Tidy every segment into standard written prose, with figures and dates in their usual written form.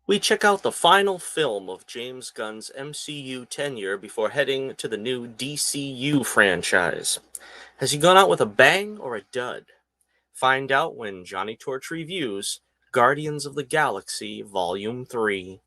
We check out the final film of James Gunn's MCU tenure before heading to the new DCU franchise. Has he gone out with a bang or a dud? Find out when Johnnie Torch reviews Guardians of the Galaxy Volume 3.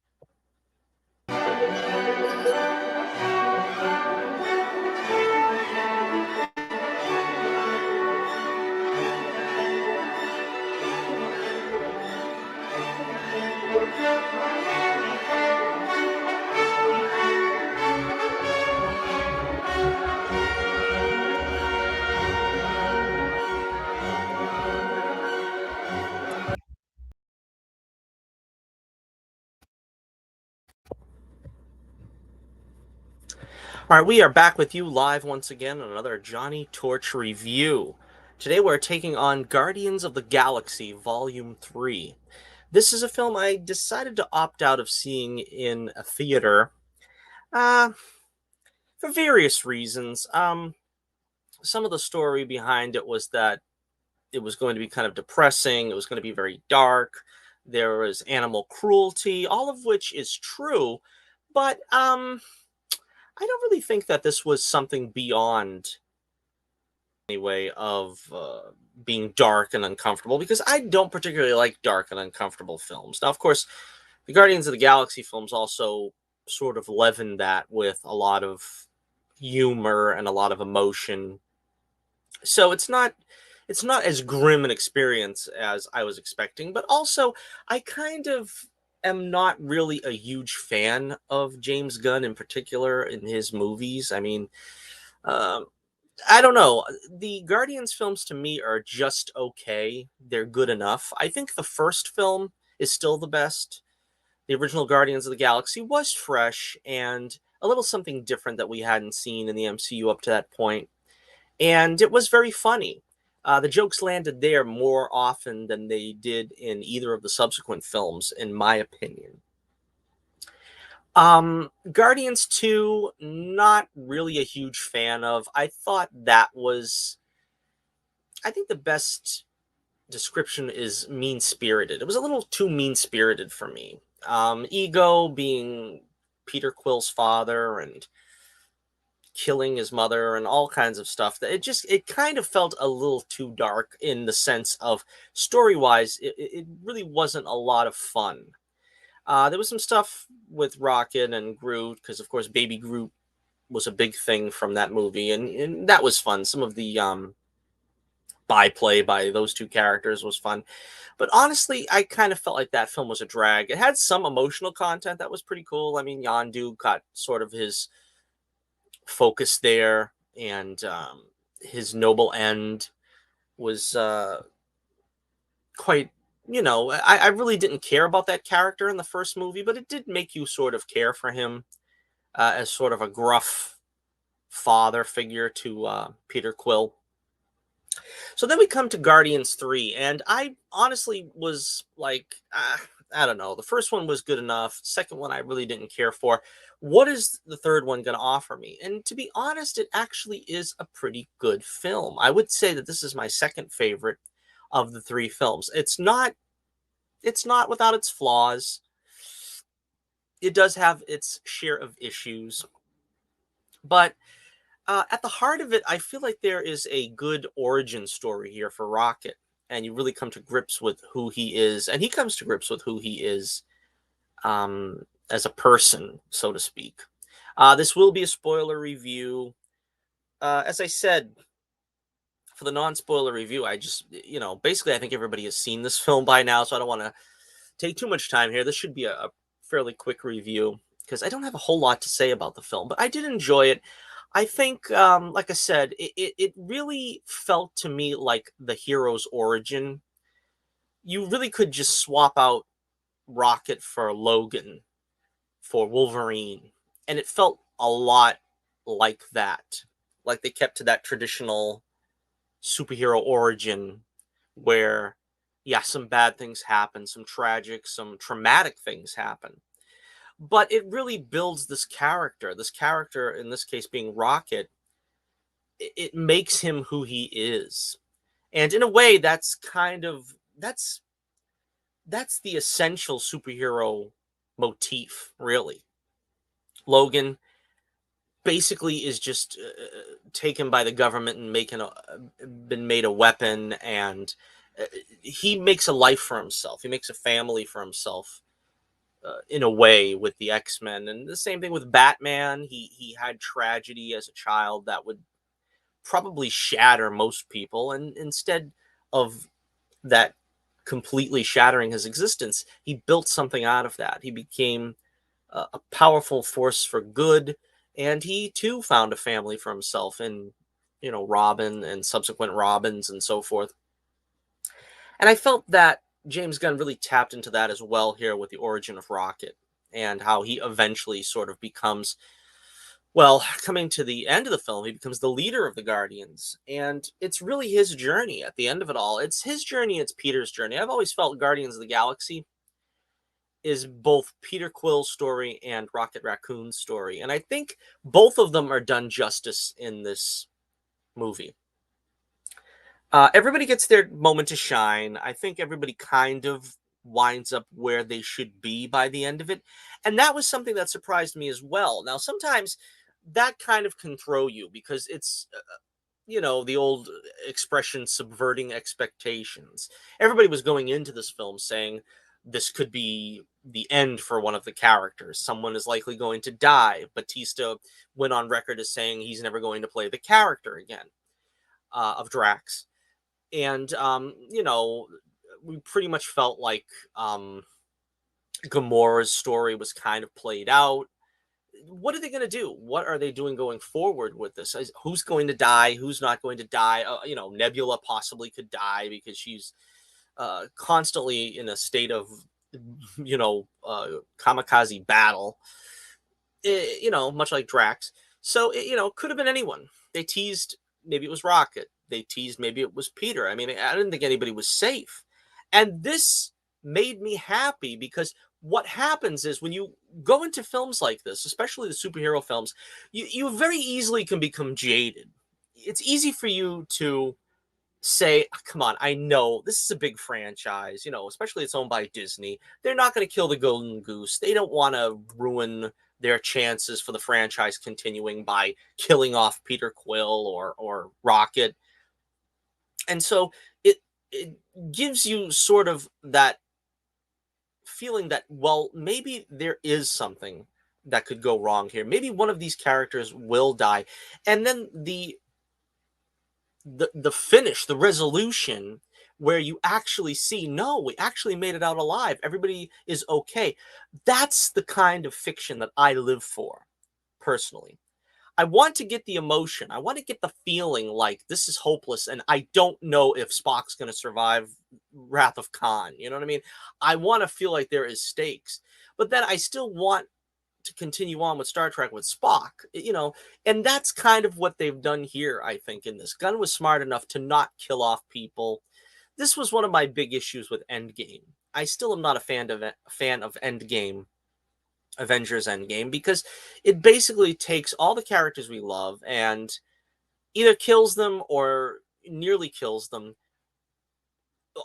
All right, we are back with you live once again on another Johnnie Torch review. Today we're taking on Guardians of the Galaxy Volume 3. This is a film I decided to opt out of seeing in a theater uh, for various reasons. Some of the story behind it was that it was going to be kind of depressing, it was going to be very dark, there was animal cruelty, all of which is true, but I don't really think that this was something beyond anyway of being dark and uncomfortable because I don't particularly like dark and uncomfortable films. Now, of course, the Guardians of the Galaxy films also sort of leaven that with a lot of humor and a lot of emotion. So it's not as grim an experience as I was expecting, but also I kind of am not really a huge fan of James Gunn in particular in his movies. I mean, um, I don't know. The Guardians films to me are just okay. They're good enough. I think the first film is still the best. The original Guardians of the Galaxy was fresh and a little something different that we hadn't seen in the MCU up to that point, and it was very funny. The jokes landed there more often than they did in either of the subsequent films, in my opinion. Guardians 2, not really a huge fan of. I thought that was, I think the best description is mean spirited. It was a little too mean spirited for me. Ego being Peter Quill's father and killing his mother and all kinds of stuff, that it kind of felt a little too dark in the sense of story wise it really wasn't a lot of fun. There was some stuff with Rocket and Groot, because of course baby Groot was a big thing from that movie, and that was fun. Some of the byplay by those two characters was fun, but honestly I kind of felt like that film was a drag. It had some emotional content that was pretty cool. I mean, Yondu got sort of his focus there, and his noble end was quite. I really didn't care about that character in the first movie, but it did make you sort of care for him as sort of a gruff father figure to Peter Quill. So then we come to Guardians 3, and I honestly was like, I don't know. The first one was good enough. Second one, I really didn't care for. What is the third one going to offer me? And to be honest, it actually is a pretty good film. I would say that this is my second favorite of the three films. It's not without its flaws. It does have its share of issues, but at the heart of it, I feel like there is a good origin story here for Rocket, and you really come to grips with who he is, and he comes to grips with who he is as a person, so to speak. This will be a spoiler review. As I said, for the non-spoiler review, I just, basically, I think everybody has seen this film by now, so I don't want to take too much time here. This should be a fairly quick review because I don't have a whole lot to say about the film, but I did enjoy it. I think, like I said, it really felt to me like the hero's origin. You really could just swap out Rocket for Logan, for Wolverine, and it felt a lot like that. Like they kept to that traditional superhero origin where, yeah, some bad things happen, some tragic, some traumatic things happen. But it really builds this character. This character, in this case being Rocket, it makes him who he is. And in a way, that's the essential superhero motif, really. Logan basically is just taken by the government and been made a weapon, and uh, he makes a life for himself. He makes a family for himself, in a way, with the X-Men. And the same thing with Batman. He had tragedy as a child that would probably shatter most people, and instead of that completely shattering his existence, he built something out of that. He became a powerful force for good, and he too found a family for himself in, Robin and subsequent Robins and so forth. And I felt that James Gunn really tapped into that as well here with the origin of Rocket, and how he eventually sort of becomes, well, coming to the end of the film, he becomes the leader of the Guardians. And it's really his journey at the end of it all. It's his journey, it's Peter's journey. I've always felt Guardians of the Galaxy is both Peter Quill's story and Rocket Raccoon's story. And I think both of them are done justice in this movie. Everybody gets their moment to shine. I think everybody kind of winds up where they should be by the end of it. And that was something that surprised me as well. Now, sometimes that kind of can throw you because it's, the old expression, subverting expectations. Everybody was going into this film saying this could be the end for one of the characters. Someone is likely going to die. Batista went on record as saying he's never going to play the character again, of Drax. And, we pretty much felt like Gamora's story was kind of played out. What are they going to do? What are they doing going forward with this? Who's going to die? Who's not going to die? Nebula possibly could die because she's constantly in a state of, kamikaze battle, much like Drax. So, could have been anyone. They teased maybe it was Rocket. They teased maybe it was Peter. I mean, I didn't think anybody was safe. And this made me happy because what happens is when you go into films like this, especially the superhero films, you very easily can become jaded. It's easy for you to say, come on, I know this is a big franchise, especially it's owned by Disney. They're not going to kill the golden goose. They don't want to ruin their chances for the franchise continuing by killing off Peter Quill or Rocket. And so it gives you sort of that feeling that, well, maybe there is something that could go wrong here. Maybe one of these characters will die. And then the finish, the resolution, where you actually see, no, we actually made it out alive. Everybody is okay. That's the kind of fiction that I live for, personally. I want to get the emotion. I want to get the feeling like this is hopeless and I don't know if Spock's going to survive Wrath of Khan. You know what I mean? I want to feel like there is stakes. But then I still want to continue on with Star Trek with Spock, and that's kind of what they've done here, I think, in this. Gunn was smart enough to not kill off people. This was one of my big issues with Endgame. I still am not a fan of Endgame, Avengers Endgame, because it basically takes all the characters we love and either kills them or nearly kills them.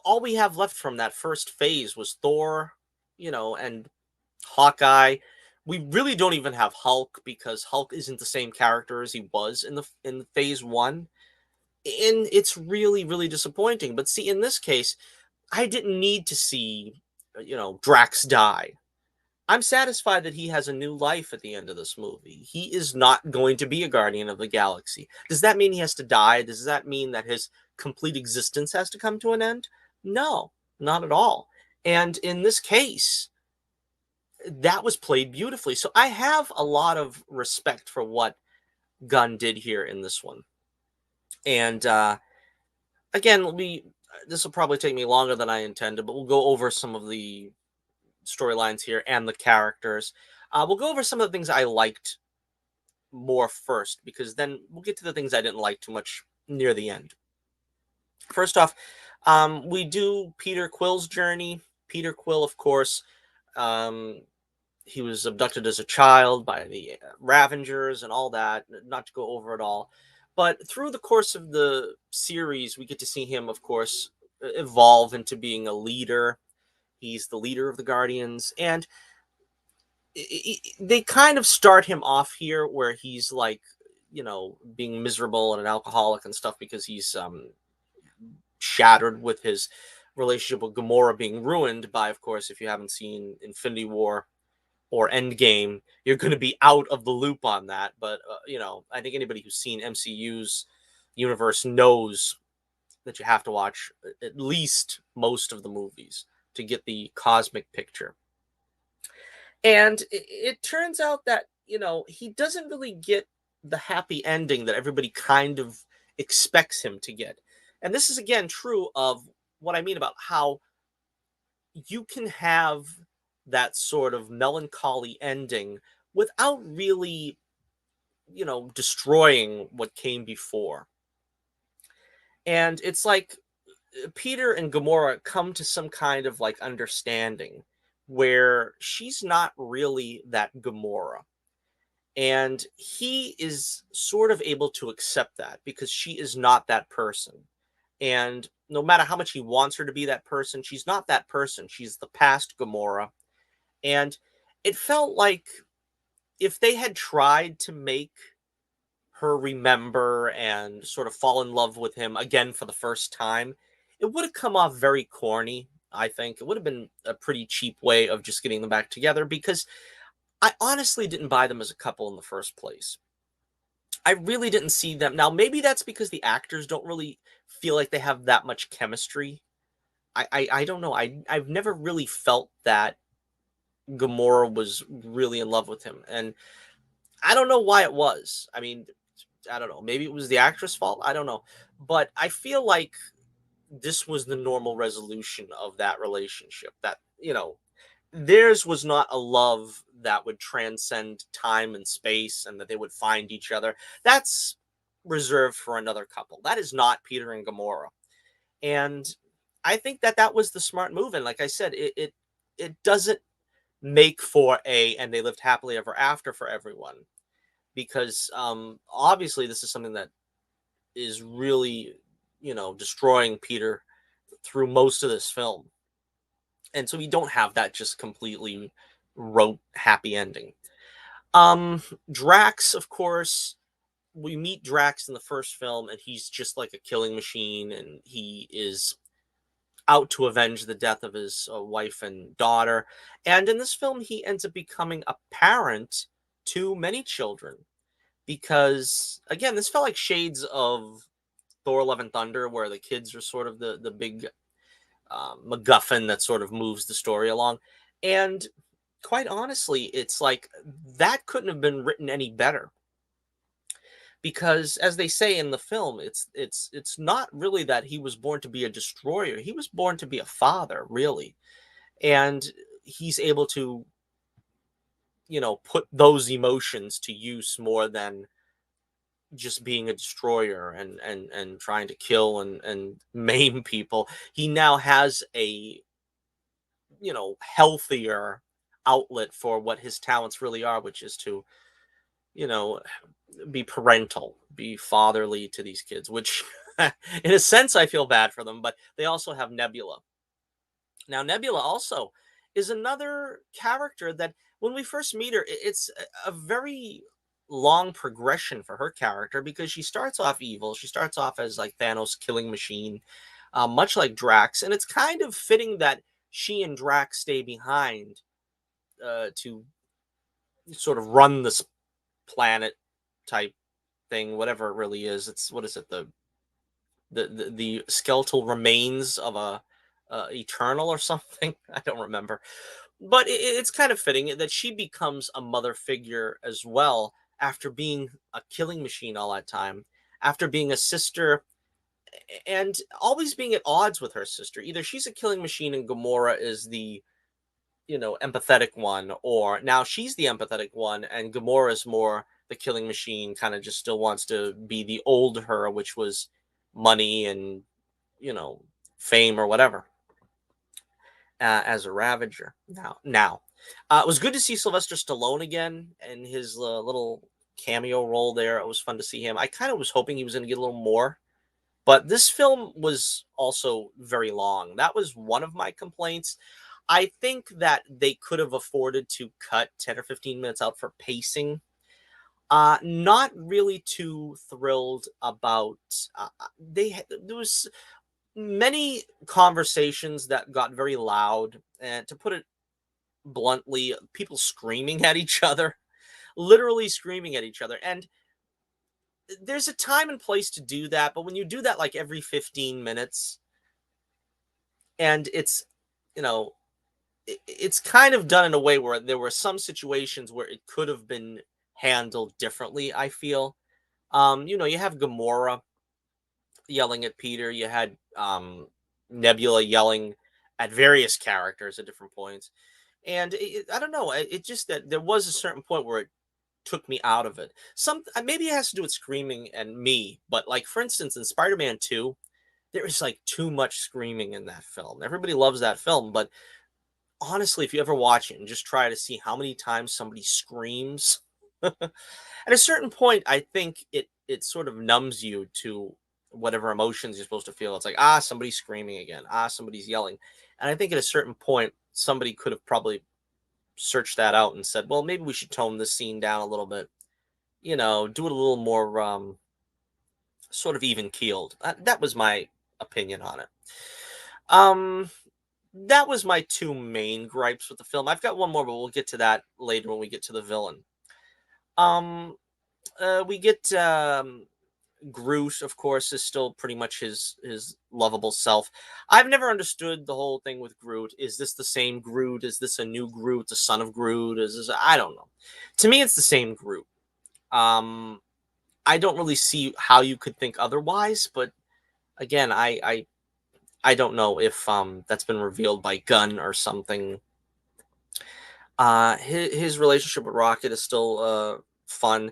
All we have left from that first phase was Thor, and Hawkeye. We really don't even have Hulk because Hulk isn't the same character as he was in phase one. And it's really, really disappointing. But see, in this case, I didn't need to see, Drax die. I'm satisfied that he has a new life at the end of this movie. He is not going to be a Guardian of the Galaxy. Does that mean he has to die? Does that mean that his complete existence has to come to an end? No, not at all. And in this case, that was played beautifully. So I have a lot of respect for what Gunn did here in this one. And again, this will probably take me longer than I intended, but we'll go over some of the storylines here and the characters. We'll go over some of the things I liked more first, because then we'll get to the things I didn't like too much near the end. First off, we do Peter Quill's journey. Peter Quill, of course, he was abducted as a child by the Ravengers and all that, not to go over it all. But through the course of the series, we get to see him, of course, evolve into being a leader. He's the leader of the Guardians. And they kind of start him off here where he's like, being miserable and an alcoholic and stuff because he's shattered with his relationship with Gamora being ruined by, of course, if you haven't seen Infinity War or Endgame, you're going to be out of the loop on that. But I think anybody who's seen MCU's universe knows that you have to watch at least most of the movies to get the cosmic picture. And it turns out that, he doesn't really get the happy ending that everybody kind of expects him to get. And this is again true of what I mean about how you can have that sort of melancholy ending without really, destroying what came before. And it's like Peter and Gamora come to some kind of like understanding where she's not really that Gamora. And he is sort of able to accept that because she is not that person. And no matter how much he wants her to be that person, she's not that person. She's the past Gamora. And it felt like if they had tried to make her remember and sort of fall in love with him again for the first time, it would have come off very corny, I think. It would have been a pretty cheap way of just getting them back together because I honestly didn't buy them as a couple in the first place. I really didn't see them. Now, maybe that's because the actors don't really feel like they have that much chemistry. I don't know. I've never really felt that Gamora was really in love with him. And I don't know why it was. I mean, I don't know. Maybe it was the actress' fault. I don't know. But I feel like this was the normal resolution of that relationship. That, theirs was not a love that would transcend time and space and that they would find each other. That's reserved for another couple. That is not Peter and Gamora. And I think that that was the smart move. And like I said, it doesn't make for and they lived happily ever after for everyone because obviously this is something that is really, destroying Peter through most of this film. And so we don't have that just completely rote happy ending. Drax, of course, we meet Drax in the first film and he's just like a killing machine and he is out to avenge the death of his wife and daughter. And in this film, he ends up becoming a parent to many children because, again, this felt like shades of Thor: Love and Thunder, where the kids are sort of the big MacGuffin that sort of moves the story along. And quite honestly, it's like that couldn't have been written any better. Because as they say in the film, it's not really that he was born to be a destroyer. He was born to be a father, really. And he's able to, put those emotions to use more than just being a destroyer and trying to kill and maim people. He now has a, healthier outlet for what his talents really are, which is to, you know, be parental, be fatherly to these kids, which in a sense I feel bad for them, but they also have Nebula. Now, Nebula also is another character that when we first meet her, it's a very long progression for her character because she starts off evil. She starts off as like Thanos' killing machine, much like Drax. And it's kind of fitting that she and Drax stay behind to sort of run this planet type thing, whatever it really is. It's what is it? The skeletal remains of a eternal or something. I don't remember, but it's kind of fitting that she becomes a mother figure as well after being a killing machine all that time, after being a sister and always being at odds with her sister. Either she's a killing machine and Gamora is the empathetic one, or now she's the empathetic one and Gamora is more the killing machine, kind of just still wants to be the old her, which was money and you know fame or whatever, as a Ravager. Now, it was good to see Sylvester Stallone again and his little cameo role there. It was fun to see him. I kind of was hoping he was going to get a little more, but this film was also very long. That was one of my complaints. I think that they could have afforded to cut 10 or 15 minutes out for pacing. Not really too thrilled about. There was many conversations that got very loud, and to put it bluntly, people screaming at each other, literally screaming at each other. And there's a time and place to do that, but when you do that like every 15 minutes, and you know, it's kind of done in a way where there were some situations where it could have been handled differently, I feel. You have Gamora yelling at Peter, you had Nebula yelling at various characters at different points. And I don't know, it just that there was a certain point where it took me out of it. Maybe it has to do with screaming and me, but like for instance in Spider-Man 2, there is like too much screaming in that film. Everybody loves that film, but honestly, if you ever watch it and just try to see how many times somebody screams, at a certain point, I think it sort of numbs you to whatever emotions you're supposed to feel. It's like, somebody's screaming again. Somebody's yelling. And I think at a certain point, somebody could have probably searched that out and said, well, maybe we should tone this scene down a little bit. Do it a little more sort of even keeled. That was my opinion on it. Um, that was my two main gripes with the film. I've got one more, but we'll get to that later when we get to the villain. Um, we get Groot, of course, is still pretty much his lovable self. I've never understood the whole thing with Groot. Is this the same Groot? Is this a new Groot, the son of Groot? I don't know. To me, it's the same Groot. I don't really see how you could think otherwise, but again, I don't know if that's been revealed by Gunn or something. His relationship with Rocket is still fun.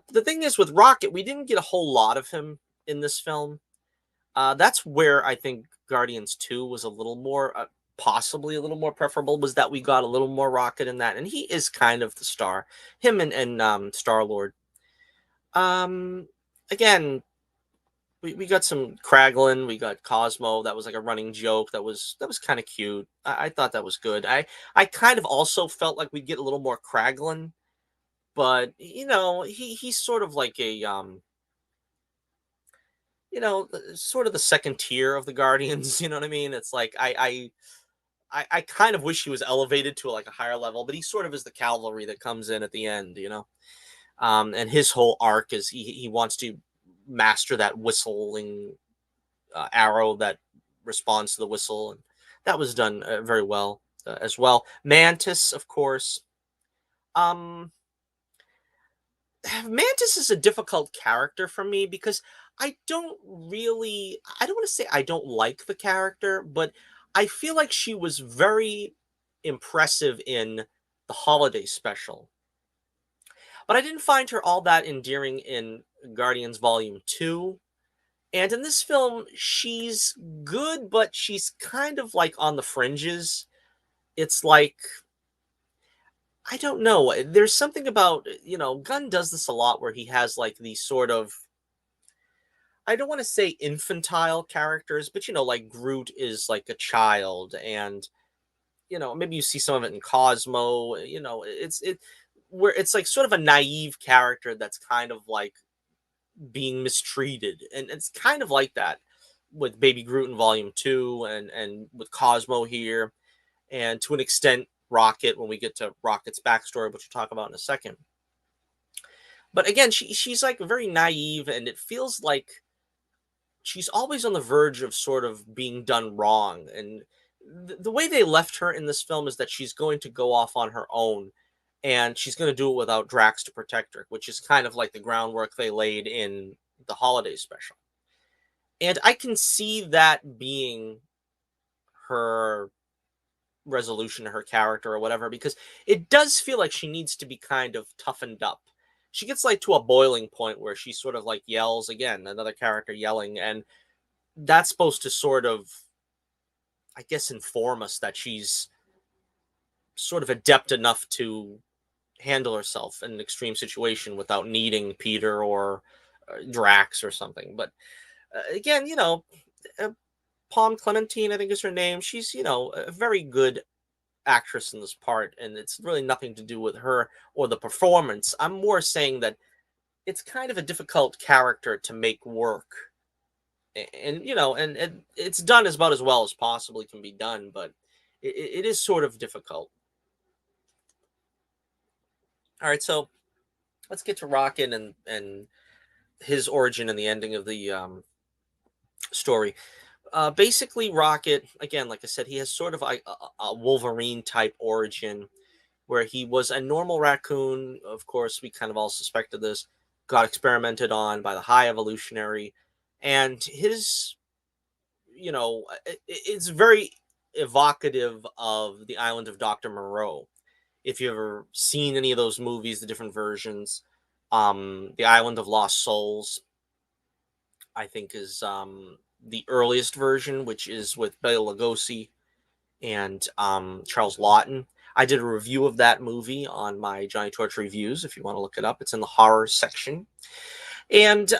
The thing is with Rocket, we didn't get a whole lot of him in this film. That's where I think Guardians 2 was a little more, possibly a little more preferable, was that we got a little more Rocket in that, and he is kind of the star. Him and Star Lord. Um, Again, we got some Kraglin, we got Cosmo. That was like a running joke. That was kind of cute. I thought that was good. I kind of also felt like we'd get a little more Kraglin, but he's sort of like a sort of the second tier of the Guardians. You know what I mean? It's like I kind of wish he was elevated to like a higher level, but he sort of is the cavalry that comes in at the end. And his whole arc is he wants to master that whistling arrow that responds to the whistle, and that was done very well as well. Mantis, of course. Um, Mantis is a difficult character for me because I don't want to say I don't like the character, but I feel like she was very impressive in the holiday special. But I didn't find her all that endearing in Guardians Volume 2. And in this film, she's good, but she's kind of like on the fringes. It's like, I don't know. There's something about, Gunn does this a lot where he has like these sort of, I don't want to say infantile characters, but like Groot is like a child, and maybe you see some of it in Cosmo. It's where it's like sort of a naive character that's kind of like being mistreated, and it's kind of like that with Baby Groot in Volume 2, and with Cosmo here, and to an extent Rocket when we get to Rocket's backstory, which we'll talk about in a second. But again, she's like very naive, and it feels like she's always on the verge of sort of being done wrong. And the way they left her in this film is that she's going to go off on her own, and she's going to do it without Drax to protect her, which is kind of like the groundwork they laid in the holiday special. And I can see that being her resolution to her character or whatever, because it does feel like she needs to be kind of toughened up. She gets like to a boiling point where she sort of like yells again, another character yelling, and that's supposed to sort of, I guess, inform us that she's sort of adept enough to handle herself in an extreme situation without needing Peter or Drax or something. But again, uh, Palm Clementine, I think is her name. She's, a very good actress in this part, and it's really nothing to do with her or the performance. I'm more saying that it's kind of a difficult character to make work. And and it's done as about as well as possibly can be done, but it is sort of difficult. All right, so let's get to Rocket and his origin and the ending of the story. Basically, Rocket, again, like I said, he has sort of a Wolverine type origin where he was a normal raccoon. Of course, we kind of all suspected this, got experimented on by the High Evolutionary, and his, it's very evocative of the island of Dr. Moreau. If you've ever seen any of those movies, the different versions, the Island of Lost Souls, I think, is the earliest version, which is with Bela Lugosi and Charles Lawton. I did a review of that movie on my Johnnie Torch Reviews. If you want to look it up, it's in the horror section, and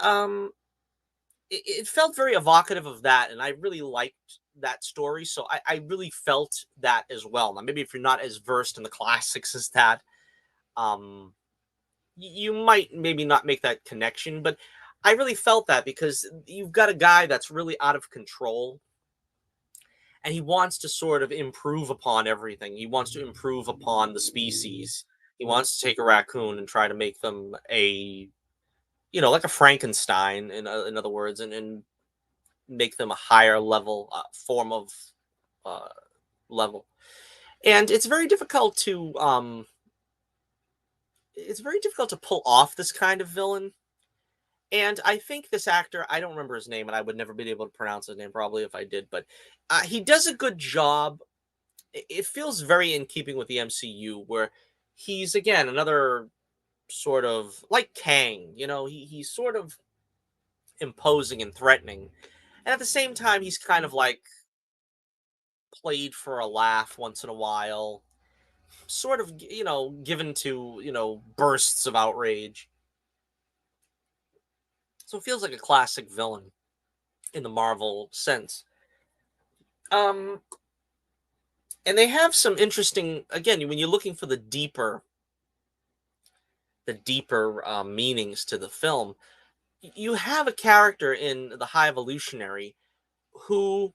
it felt very evocative of that, and I really liked that story. So I really felt that as well. Now, maybe if you're not as versed in the classics as that, um, you might maybe not make that connection, but I really felt that because you've got a guy that's really out of control and he wants to sort of improve upon everything. He wants to improve upon the species. He wants to take a raccoon and try to make them like a Frankenstein, in other words, and make them a higher level form of uh, level. And it's very difficult to pull off this kind of villain. And I think this actor, I don't remember his name, and I would never be able to pronounce his name probably if I did, but he does a good job. It feels very in keeping with the MCU, where he's, again, another sort of like Kang, he's sort of imposing and threatening. And at the same time, he's kind of like played for a laugh once in a while, sort of, given to, bursts of outrage. So it feels like a classic villain in the Marvel sense. Um, and they have some interesting, again, when you're looking for the deeper meanings to the film, you have a character in the High Evolutionary who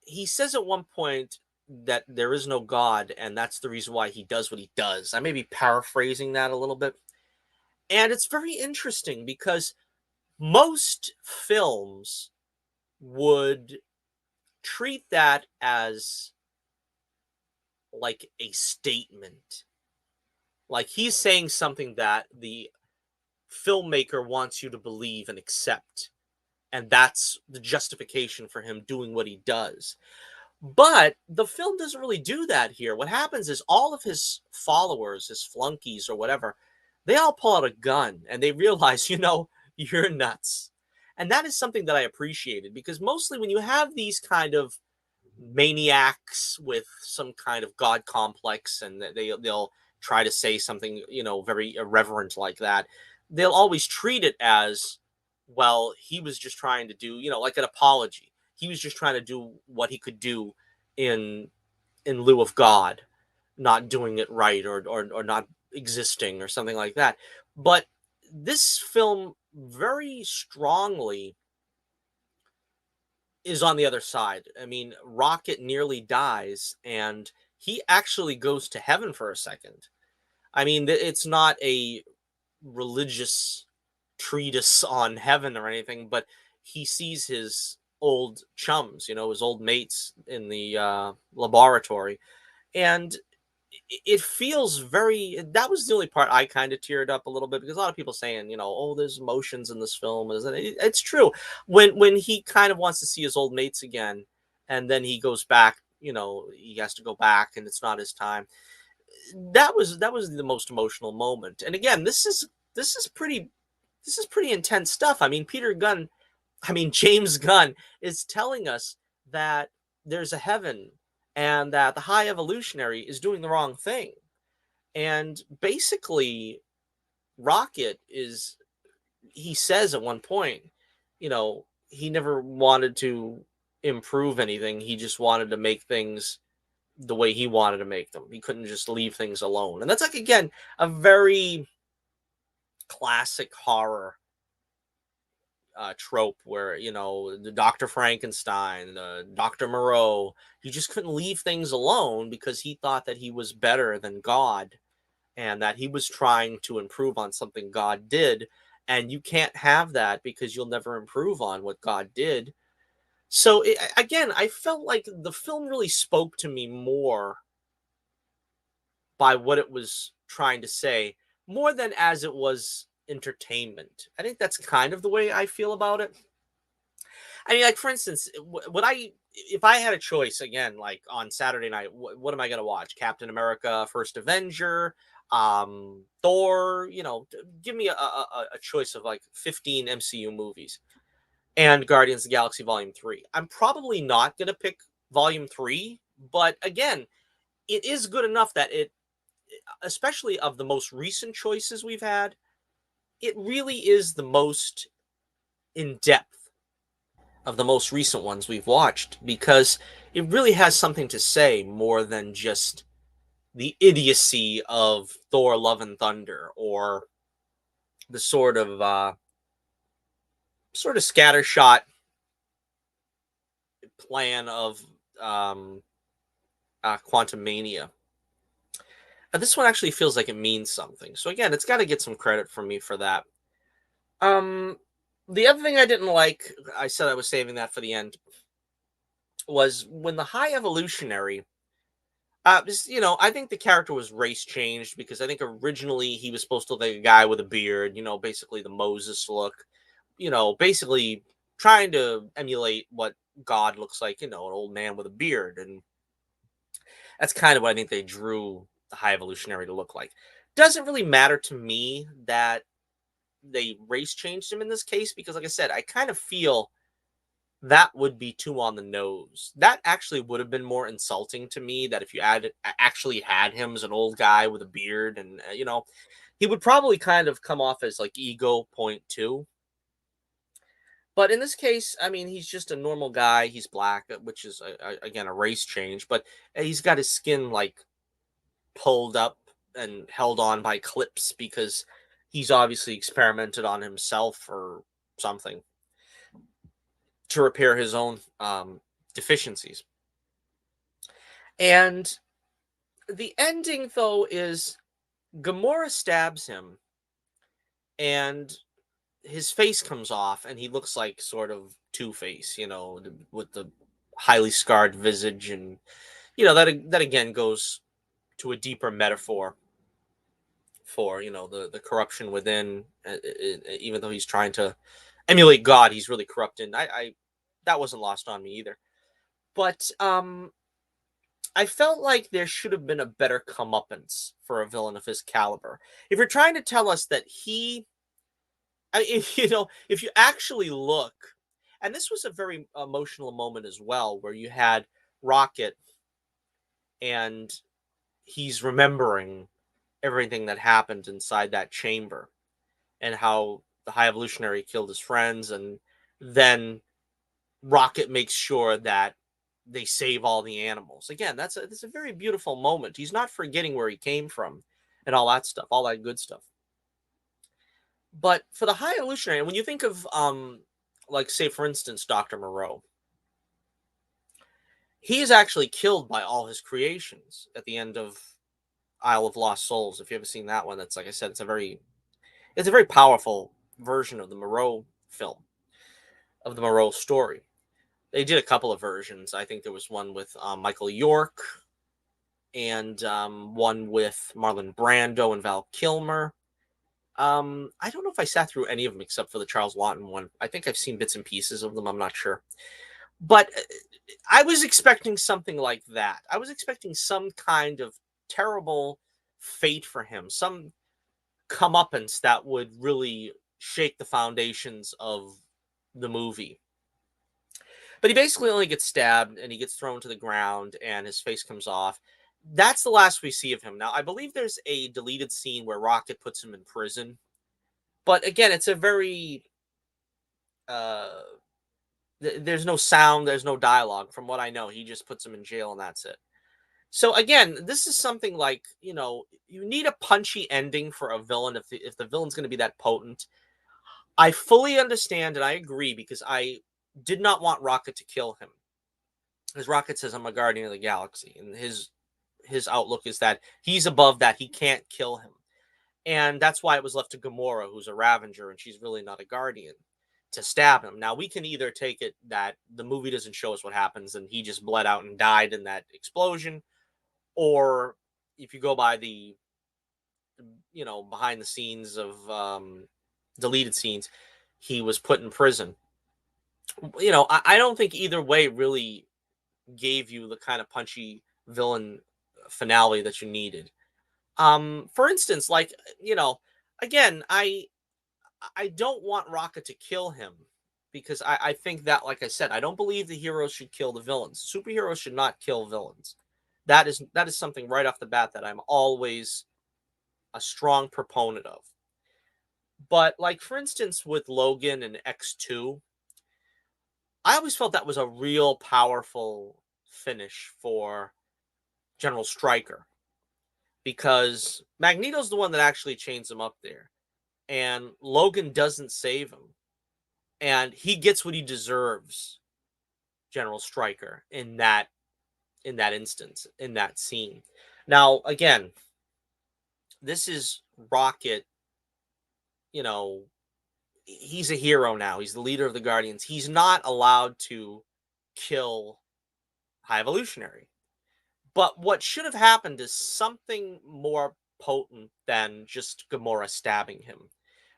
he says at one point that there is no God, and that's the reason why he does what he does. I may be paraphrasing that a little bit. And it's very interesting because most films would treat that as like a statement. Like he's saying something that the filmmaker wants you to believe and accept. And that's the justification for him doing what he does. But the film doesn't really do that here. What happens is all of his followers, his flunkies or whatever, they all pull out a gun and they realize, you're nuts. And that is something that I appreciated because mostly when you have these kind of maniacs with some kind of god complex and they'll try to say something, very irreverent like that, they'll always treat it as, well, he was just trying to do, like an apology. He was just trying to do what he could do in lieu of God, not doing it right or not existing or something like that. But this film very strongly is on the other side. I mean, Rocket nearly dies and he actually goes to heaven for a second. I mean, it's not a religious treatise on heaven or anything, but he sees his old chums, his old mates in the laboratory. And it feels very, that was the only part I kind of teared up a little bit because a lot of people saying, oh, there's emotions in this film. Isn't it? It's true. When he kind of wants to see his old mates again and then he goes back, he has to go back and it's not his time. That was the most emotional moment. And again, this is pretty intense stuff. I mean, James Gunn is telling us that there's a heaven and that the High Evolutionary is doing the wrong thing. And basically, Rocket he says at one point, he never wanted to improve anything. He just wanted to make things the way he wanted to make them. He couldn't just leave things alone. And that's like, again, a very classic horror trope where, the Dr. Frankenstein, the Dr. Moreau, he just couldn't leave things alone because he thought that he was better than God and that he was trying to improve on something God did. And you can't have that because you'll never improve on what God did. So again, I felt like the film really spoke to me more by what it was trying to say, more than as it was entertainment. I think that's kind of the way I feel about it. I mean, like for instance, would I, if I had a choice again, like on Saturday night, what am I going to watch? Captain America: First Avenger, Thor. Give me a choice of like 15 MCU movies and Guardians of the Galaxy Volume 3. I'm probably not going to pick Volume 3, but again, it is good enough that it, especially of the most recent choices we've had, it really is the most in depth of the most recent ones we've watched because it really has something to say more than just the idiocy of Thor Love and Thunder or the sort of scattershot plan of Quantum Mania. This one actually feels like it means something. So again, it's got to get some credit from me for that. Um, the other thing I didn't like, I said I was saving that for the end, was when the High Evolutionary. I think the character was race changed because I think originally he was supposed to look like a guy with a beard, basically the Moses look, basically trying to emulate what God looks like, an old man with a beard. And that's kind of what I think they drew the High Evolutionary to look like. Doesn't really matter to me that they race changed him in this case because, like I said, I kind of feel that would be too on the nose. That actually would have been more insulting to me. That if you actually had him as an old guy with a beard, and he would probably kind of come off as like ego point two. But in this case, I mean, he's just a normal guy. He's black, which is again a race change, but he's got his skin like pulled up and held on by clips because he's obviously experimented on himself or something to repair his own deficiencies. And the ending, though, is Gamora stabs him and his face comes off and he looks like sort of Two-Face, with the highly scarred visage. And, that again goes to a deeper metaphor for, the corruption within. Even though he's trying to emulate God, he's really corrupt. And I that wasn't lost on me either. But I felt like there should have been a better comeuppance for a villain of his caliber. If you're trying to tell us that if you actually look, and this was a very emotional moment as well, where you had Rocket and he's remembering everything that happened inside that chamber and how the High Evolutionary killed his friends, and then Rocket makes sure that they save all the animals. Again, that's a very beautiful moment. He's not forgetting where he came from and all that stuff, all that good stuff. But for the High Evolutionary, when you think of like say for instance Dr. Moreau, he is actually killed by all his creations at the end of Isle of Lost Souls. If you haven't seen that one, that's like I said, it's a very powerful version of the Moreau film, of the Moreau story. They did a couple of versions. I think there was one with Michael York and one with Marlon Brando and Val Kilmer. I don't know if I sat through any of them except for the Charles Lawton one. I think I've seen bits and pieces of them. I'm not sure. But I was expecting something like that. I was expecting some kind of terrible fate for him, some comeuppance that would really shake the foundations of the movie. But he basically only gets stabbed and he gets thrown to the ground and his face comes off. That's the last we see of him. Now, I believe there's a deleted scene where Rocket puts him in prison. But again, it's a very uh there's no sound, there's no dialogue from what I know. He just puts him in jail and that's it. So again, this is something like, you need a punchy ending for a villain if the villain's going to be that potent. I fully understand and I agree because I did not want Rocket to kill him. Because Rocket says I'm a guardian of the galaxy, and his outlook is that he's above that. He can't kill him. And that's why it was left to Gamora, who's a Ravenger, and she's really not a Guardian, to stab him. Now, we can either take it that the movie doesn't show us what happens and he just bled out and died in that explosion, or if you go by the, behind the scenes of deleted scenes, he was put in prison. I don't think either way really gave you the kind of punchy villain finale that you needed. For instance, like, again, I don't want Rocket to kill him because I think that, like I said, I don't believe the heroes should kill the villains. Superheroes should not kill villains. That is something right off the bat that I'm always a strong proponent of. But like for instance with Logan and X2, I always felt that was a real powerful finish for General Stryker because Magneto's the one that actually chains him up there, and Logan doesn't save him, and he gets what he deserves, General Stryker, in that instance, in that scene. Now, again, this is Rocket, you know, he's a hero now. He's the leader of the Guardians. He's not allowed to kill High Evolutionary. But what should have happened is something more potent than just Gamora stabbing him.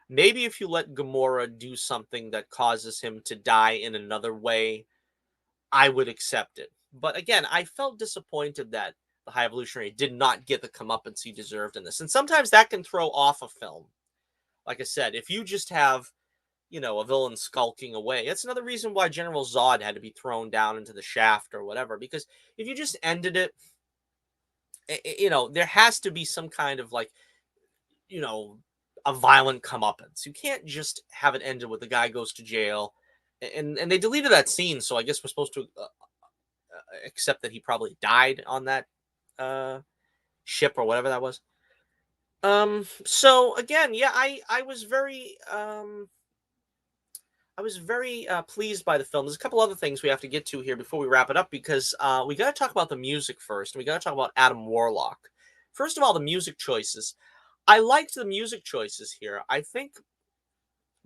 Maybe if you let Gamora do something that causes him to die in another way, I would accept it. But again, I felt disappointed that the High Evolutionary did not get the comeuppance he deserved in this. And sometimes that can throw off a film. Like I said, if you just have, a villain skulking away, that's another reason why General Zod had to be thrown down into the shaft or whatever. Because if you just ended it, there has to be some kind of like, you know, a violent comeuppance. You can't just have it ended with the guy goes to jail, and they deleted that scene, so I guess we're supposed to accept that he probably died on that uh, ship or whatever that was. So again, yeah, I was very pleased by the film. There's a couple other things we have to get to here before we wrap it up because we got to talk about the music first, and we got to talk about Adam Warlock. First of all, the music choices. I liked the music choices here. I think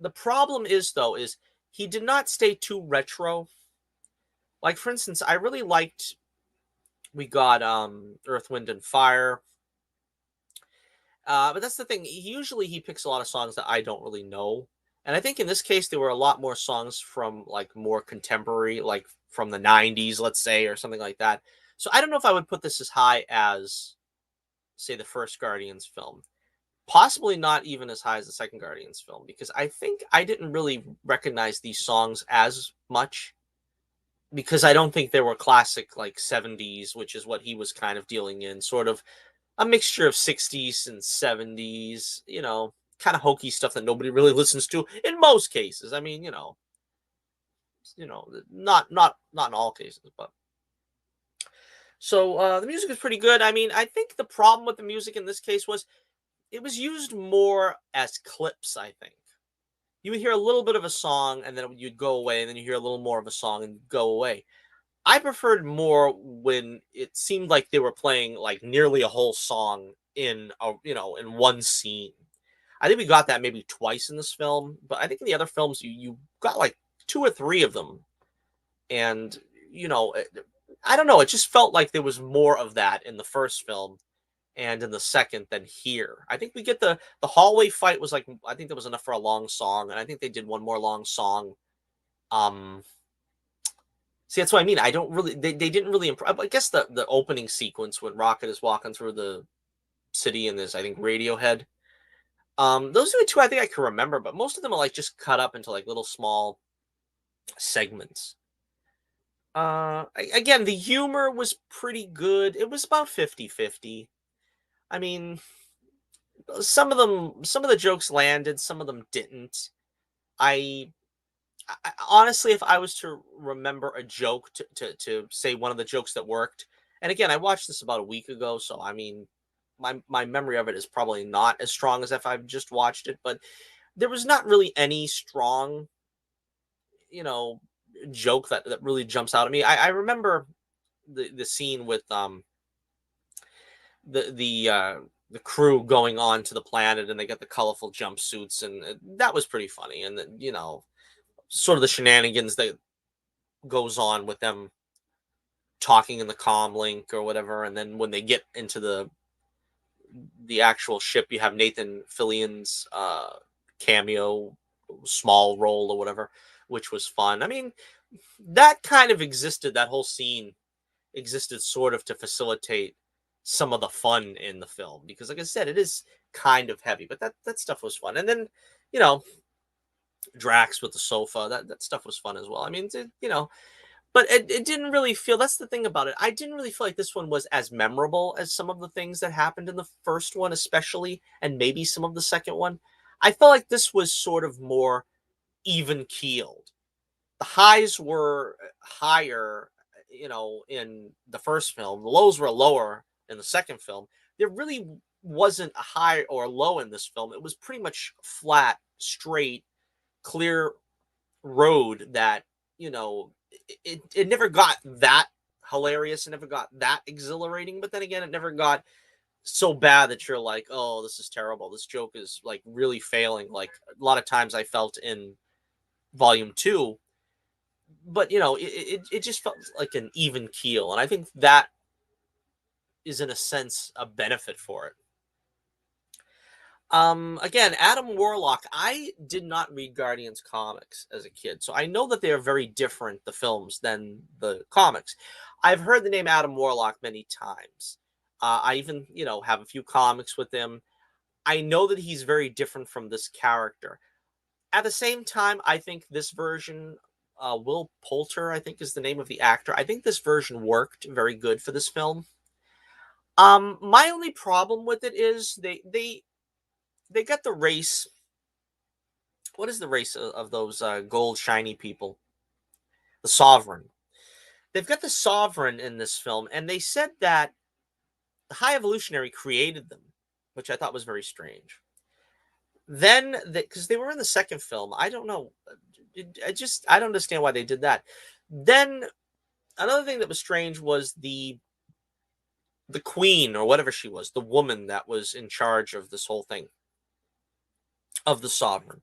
the problem is though is he did not stay too retro. Like for instance, I really liked we got Earth, Wind and Fire. But that's the thing. Usually he picks a lot of songs that I don't really know. And I think in this case there were a lot more songs from like more contemporary, like from the 90s, let's say, or something like that. So I don't know if I would put this as high as say the first Guardians film. Possibly not even as high as the second Guardians film because I think I didn't really recognize these songs as much because I don't think they were classic like 70s, which is what he was kind of dealing in, sort of a mixture of 60s and 70s, kind of hokey stuff that nobody really listens to in most cases. I mean, not in all cases, but so the music is pretty good. I mean, I think the problem with the music in this case was it was used more as clips, I think. You would hear a little bit of a song and then you'd go away, and then you hear a little more of a song and go away. I preferred more when it seemed like they were playing like nearly a whole song in one scene. I think we got that maybe twice in this film, but I think in the other films you got like two or three of them, and I don't know. It just felt like there was more of that in the first film and in the second than here. I think we get the hallway fight was like I think that was enough for a long song, and I think they did one more long song. Um, See, that's what I mean. I don't really they didn't really improve. I guess the opening sequence when Rocket is walking through the city and there's I think Radiohead. Those are the two I think I can remember, but most of them are like just cut up into like little small segments. Again, the humor was pretty good. It was about 50-50. I mean, some of the jokes landed, some of them didn't. I, honestly, if I was to remember a joke to say one of the jokes that worked, And again, I watched this about a week ago, so I mean, my memory of it is probably not as strong as if I've just watched it. But there was not really any strong, you know, joke that really jumps out at me. I remember the scene with the the uh the crew going on to the planet, and they get the colorful jumpsuits, and that was pretty funny. And then, sort of the shenanigans that goes on with them talking in the comm link or whatever, and then when they get into the actual ship, you have Nathan Fillion's cameo, small role or whatever, which was fun. I mean, that kind of existed. That whole scene existed sort of to facilitate some of the fun in the film, because, like I said, it is kind of heavy, but that stuff was fun. And then, you know, Drax with the sofa, that stuff was fun as well. I mean, but it didn't really feel. That's the thing about it. I didn't really feel like this one was as memorable as some of the things that happened in the first one, especially, and maybe some of the second one. I felt like this was sort of more even keeled. The highs were higher, in the first film. The lows were lower in the second film. There really wasn't a high or a low in this film. It was pretty much flat, straight, clear road that, it never got that hilarious. It never got that exhilarating. But then again, it never got so bad that you're like, oh, this is terrible. This joke is like really failing. Like a lot of times I felt in volume two. But it just felt like an even keel, and I think that is in a sense a benefit for it. Again, Adam Warlock. I did not read Guardians comics as a kid, so I know that they are very different, the films, than the comics. I've heard the name Adam Warlock many times. I even, have a few comics with him. I know that he's very different from this character. At the same time, I think this version, Will Poulter, I think is the name of the actor. I think this version worked very good for this film. My only problem with it is they got the race. What is the race of those gold shiny people? The Sovereign. They've got the Sovereign in this film, and they said that the High Evolutionary created them, which I thought was very strange. Then, because they were in the second film, I don't know. I don't understand why they did that. Then another thing that was strange was the queen, or whatever she was, the woman that was in charge of this whole thing, of the Sovereign.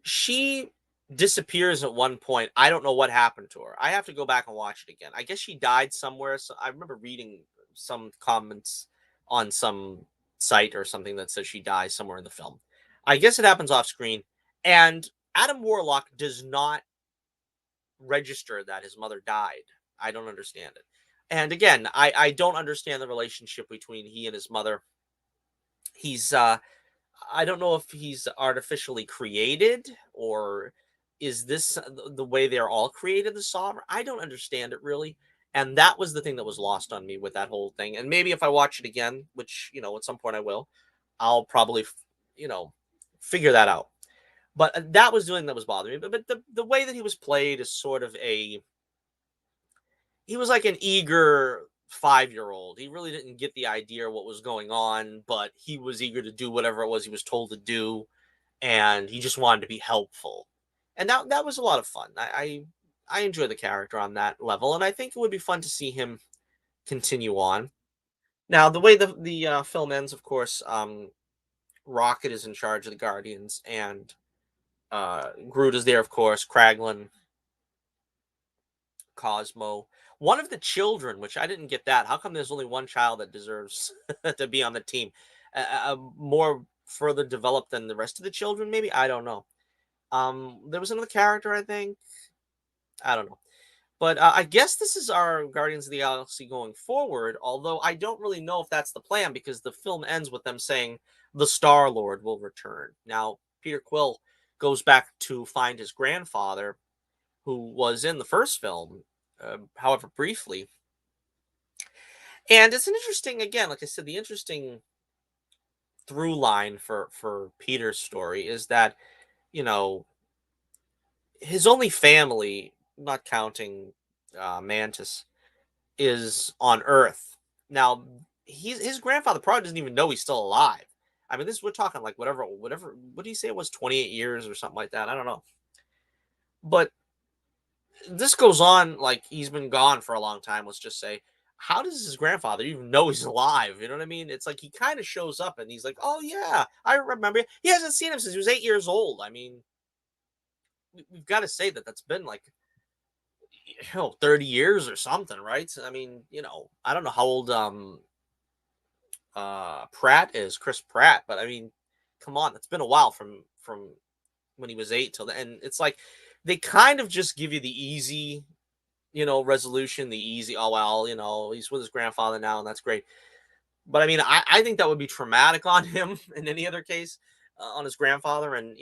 She disappears at one point. I don't know what happened to her. I have to go back and watch it again. I guess she died somewhere. So I remember reading some comments on some site or something that says she dies somewhere in the film. I guess it happens off screen. And Adam Warlock does not register that his mother died. I don't understand it. And again, I don't understand the relationship between he and his mother. He's I don't know if he's artificially created, or is this the way they're all created, the Sovereign? I don't understand it really. And that was the thing that was lost on me with that whole thing. And maybe if I watch it again, which, at some point I will, I'll probably, you know, figure that out. But that was the thing that was bothering me. But the way that he was played is sort of he was like an eager 5-year-old. He really didn't get the idea of what was going on, but he was eager to do whatever it was he was told to do, and he just wanted to be helpful. And that was a lot of fun. I enjoy the character on that level, and I think it would be fun to see him continue on. Now, the way the film ends, of course, Rocket is in charge of the Guardians, and Groot is there, of course. Kraglin, Cosmo. One of the children, which I didn't get that. How come there's only one child that deserves to be on the team? More further developed than the rest of the children, maybe? I don't know. There was another character, I think. I don't know. But I guess this is our Guardians of the Galaxy going forward, although I don't really know if that's the plan, because the film ends with them saying the Star-Lord will return. Now, Peter Quill goes back to find his grandfather, who was in the first film, however briefly. And it's an interesting, again, like I said, the interesting through line for Peter's story is that, you know, his only family, not counting Mantis, is on Earth. Now, his grandfather probably doesn't even know he's still alive. I mean, we're talking like whatever. What do you say it was, 28 years or something like that? I don't know. But this goes on like he's been gone for a long time. Let's just say. How does his grandfather even know he's alive? You know what I mean? It's like he kind of shows up and he's like, "Oh yeah, I remember." He hasn't seen him since he was 8 years old. I mean, we've got to say that that's been like 30 years or something, right? I mean, I don't know how old Pratt is, Chris Pratt, but I mean, come on, it's been a while from when he was 8 till then. And it's like they kind of just give you the easy, resolution, the easy, oh well, he's with his grandfather now and that's great. But I mean, I think that would be traumatic on him in any other case, on his grandfather. And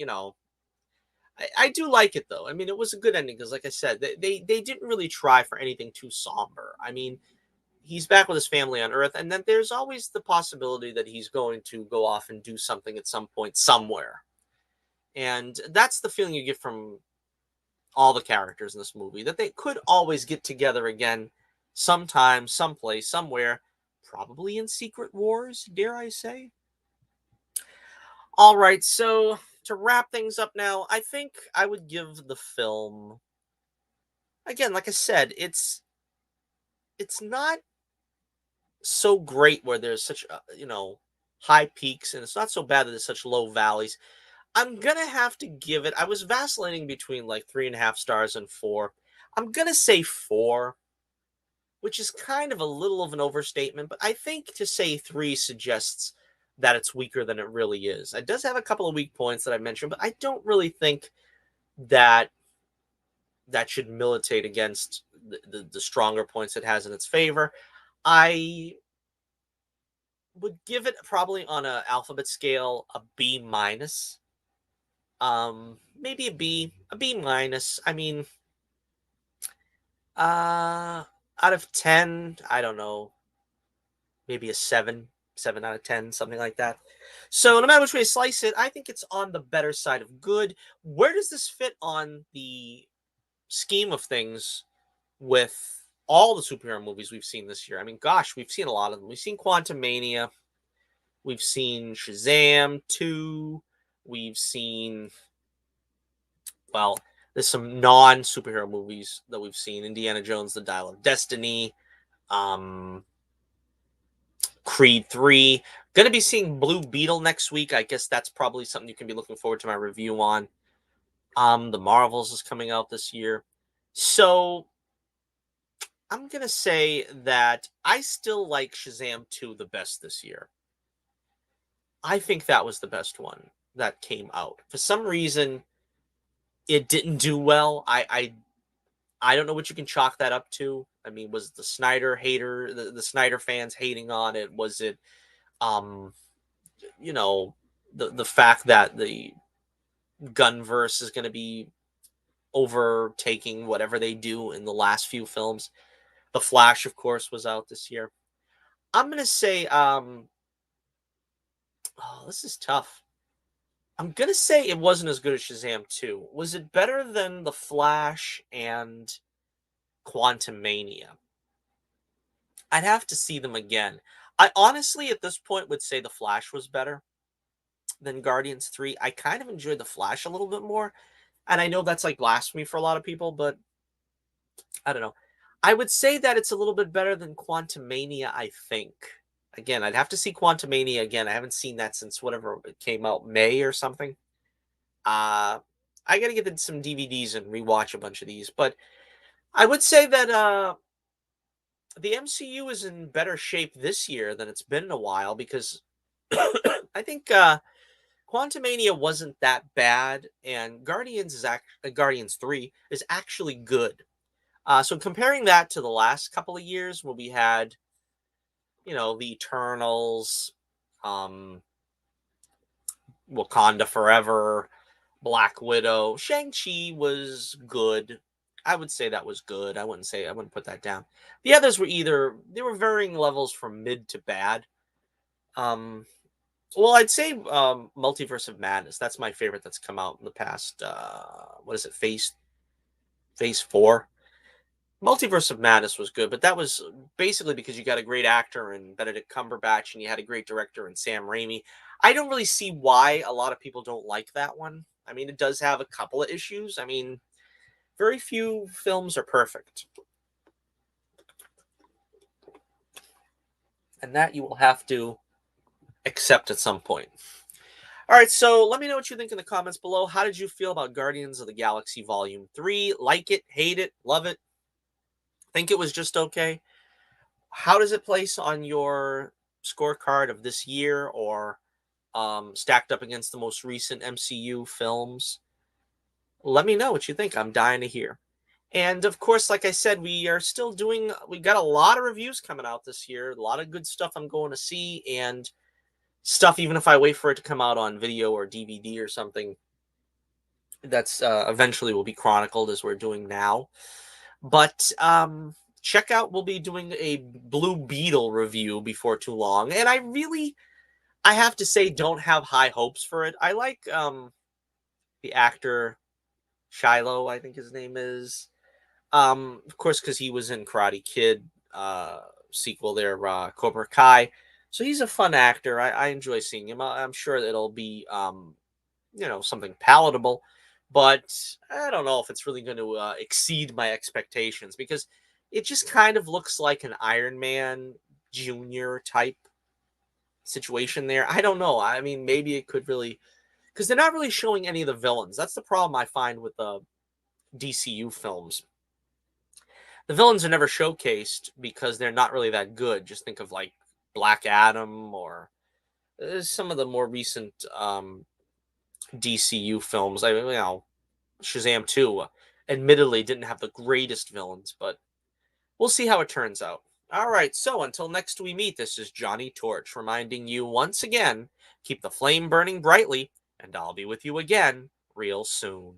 I do like it though. I mean, it was a good ending because, like I said, they didn't really try for anything too somber. I mean, he's back with his family on Earth, and then there's always the possibility that he's going to go off and do something at some point somewhere. And that's the feeling you get from all the characters in this movie, that they could always get together again sometime, someplace, somewhere, probably in Secret Wars, dare I say. All right, so to wrap things up now, I think I would give the film, again, like I said, it's not so great where there's such high peaks, and it's not so bad that there's such low valleys. I'm gonna have to give it. I was vacillating between like 3.5 stars and 4. I'm gonna say 4, which is kind of a little of an overstatement, but I think to say 3 suggests that it's weaker than it really is. It does have a couple of weak points that I mentioned, but I don't really think that that should militate against the stronger points it has in its favor. I would give it probably on a alphabet scale a B minus. Maybe a B minus. I mean, out of 10, I don't know, maybe a 7 out of 10, something like that. So no matter which way you slice it, I think it's on the better side of good. Where does this fit on the scheme of things with all the superhero movies we've seen this year? I mean, gosh, we've seen a lot of them. We've seen Quantumania. We've seen Shazam 2. We've seen, well, there's some non-superhero movies that we've seen. Indiana Jones, The Dial of Destiny, um, Creed 3. Going to be seeing Blue Beetle next week. I guess that's probably something you can be looking forward to my review on. The Marvels is coming out this year. So I'm going to say that I still like Shazam 2 the best this year. I think that was the best one that came out. For some reason, it didn't do well. I don't know what you can chalk that up to. I mean, was the the Snyder fans hating on it? Was it, um, the fact that the Gunn verse is going to be overtaking whatever they do in the last few films? The Flash, of course, was out this year. I'm going to say, oh, this is tough. I'm going to say it wasn't as good as Shazam 2. Was it better than The Flash and Quantumania? I'd have to see them again. I honestly, at this point, would say The Flash was better than Guardians 3. I kind of enjoyed The Flash a little bit more. And I know that's like blasphemy for a lot of people, but I don't know. I would say that it's a little bit better than Quantumania, I think. Again, I'd have to see Quantumania again. I haven't seen that since whatever it came out, May or something. I got to get some DVDs and rewatch a bunch of these. But I would say that the MCU is in better shape this year than it's been in a while, because I think Quantumania wasn't that bad, and Guardians 3 is actually good. So comparing that to the last couple of years where we had, the Eternals, Wakanda Forever, Black Widow, Shang-Chi was good. I would say that was good. I wouldn't put that down. The others they were varying levels from mid to bad. Well, I'd say Multiverse of Madness. That's my favorite that's come out in the past, what is it, Phase 4? Multiverse of Madness was good, but that was basically because you got a great actor in Benedict Cumberbatch and you had a great director in Sam Raimi. I don't really see why a lot of people don't like that one. I mean, it does have a couple of issues. I mean, very few films are perfect. And that you will have to accept at some point. All right, so let me know what you think in the comments below. How did you feel about Guardians of the Galaxy Volume 3? Like it, hate it, love it, think it was just okay? How does it place on your scorecard of this year, or stacked up against the most recent MCU films? Let me know what you think. I'm dying to hear. And of course, like I said, we got a lot of reviews coming out this year, a lot of good stuff I'm going to see, and stuff, even if I wait for it to come out on video or DVD or something, that's eventually will be chronicled as we're doing now. But check out, we'll be doing a Blue Beetle review before too long. And I have to say, don't have high hopes for it. I like the actor Shiloh, I think his name is. Of course, because he was in Karate Kid sequel there, Cobra Kai. So he's a fun actor. I enjoy seeing him. I'm sure it'll be something palatable, but I don't know if it's really going to exceed my expectations, because it just kind of looks like an Iron Man Junior type situation there. I don't know. I mean, maybe it could really, because they're not really showing any of the villains. That's the problem I find with the DCU films. The villains are never showcased because they're not really that good. Just think of like Black Adam, or some of the more recent DCU films. Shazam 2 admittedly didn't have the greatest villains, but we'll see how it turns out. All right, so until next we meet, this is Johnnie Torch reminding you once again, keep the flame burning brightly, and I'll be with you again real soon.